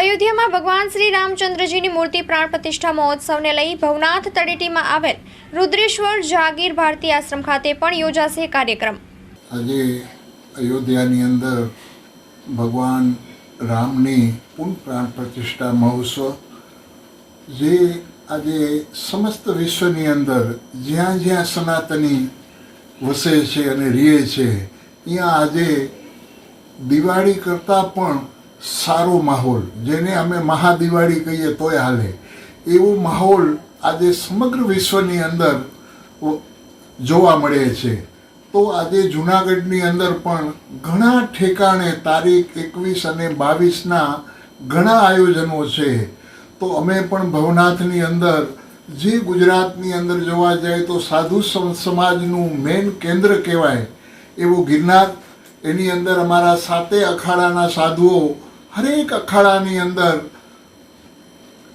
અયોધ્યામાં ભગવાન શ્રી રામચંદ્રજીની મૂર્તિ પ્રાણ પ્રતિષ્ઠા મહોત્સવને લઈ ભવનાથ તળેટીમાં આવેલ રુદ્રેશ્વર જાગીર ભારતી આશ્રમ ખાતે પણ યોજાશે કાર્યક્રમ। આજે અયોધ્યાની અંદર ભગવાન રામની પૂર્ણ પ્રાણ પ્રતિષ્ઠા મહોત્સવ જે આજે સમસ્ત વિશ્વની અંદર જ્યાં જ્યાં સનાતની વસે છે અને રહે છે ત્યાં આજે દિવાળી કરતાં પણ સારો માહોલ, જેને અમે મહાદિવાળી કહીએ તોય હાલે, એવો માહોલ આજે સમગ્ર વિશ્વની અંદર જોવા મળે છે। તો આજે જૂનાગઢની અંદર પણ ઘણા ઠેકાણે તારીખ 21 અને 22ના ઘણા આયોજનો છે। તો અમે પણ ભવનાથની અંદર જે ગુજરાતની અંદર જોવા જાય તો સાધુ સમાજનું મેન કેન્દ્ર કહેવાય એવું ગિરનાર, એની અંદર અમારા 7 અખાડાના સાધુઓ હરેક અખાડાની અંદર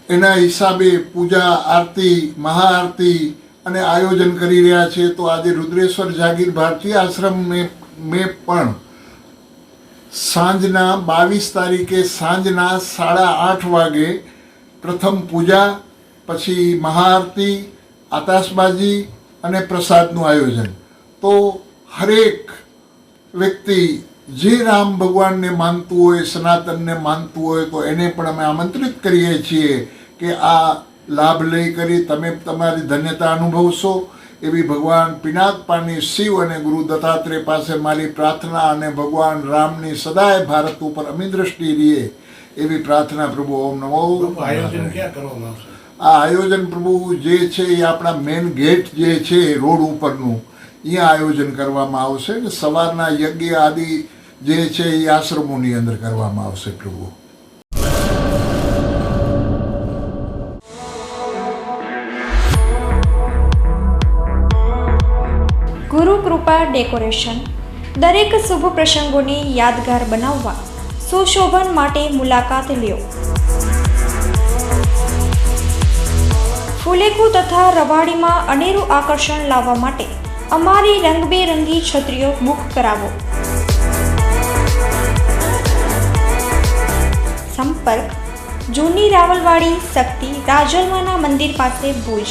એના હિસાબે પૂજા, આરતી, મહાઆરતી અને આયોજન કરી રહ્યા છે। તો આજે રુદ્રેશ્વર જાગીર ભારતી આશ્રમ મેં પણ સાંજના 22 તારીખે સાંજના 8:30 વાગે પ્રથમ પૂજા, પછી મહાઆરતી, આતાશબાજી અને પ્રસાદનું આયોજન। તો હરેક વ્યક્તિ જે રામ ભગવાનને માનતું હોય, સનાતનને માનતું હોય, તો એને પણ અમે આમંત્રિત કરીએ છીએ કે આ લાભ લઈ કરી તમે તમારી ધન્યતા અનુભવશો। એવી ભગવાન પિનાકપાની શિવ અને ગુરુ દત્તાત્રેય પાસે મારી પ્રાર્થના અને ભગવાન રામની સદાય ભારત ઉપર અમી દ્રષ્ટિ રહે એવી પ્રાર્થના। પ્રભુ ઓમ નમો। આયોજન ક્યાં કરવામાં આવશે? આ આયોજન પ્રભુ જે છે એ આપણા મેન ગેટ જે છે રોડ ઉપરનું, અહીંયા આયોજન કરવામાં આવશે। સવારના યજ્ઞ આદિ જે છે એ આશ્રમોની અંદર કરવામાં આવશે। પ્રભુ ગુરુ કૃપા ડેકોરેશન દરેક શુભ પ્રસંગોને યાદગાર બનાવવા સુશોભન માટે મુલાકાત લ્યો। ફુલેકુ તથા રવાડીમાં અનેરું આકર્ષણ લાવવા માટે અમારી રંગબેરંગી છત્રીઓ બુક કરાવો। સંપર્ક જૂની રાવલવાડી શક્તિ રાજલમાના મંદિર પાસે ભુજ।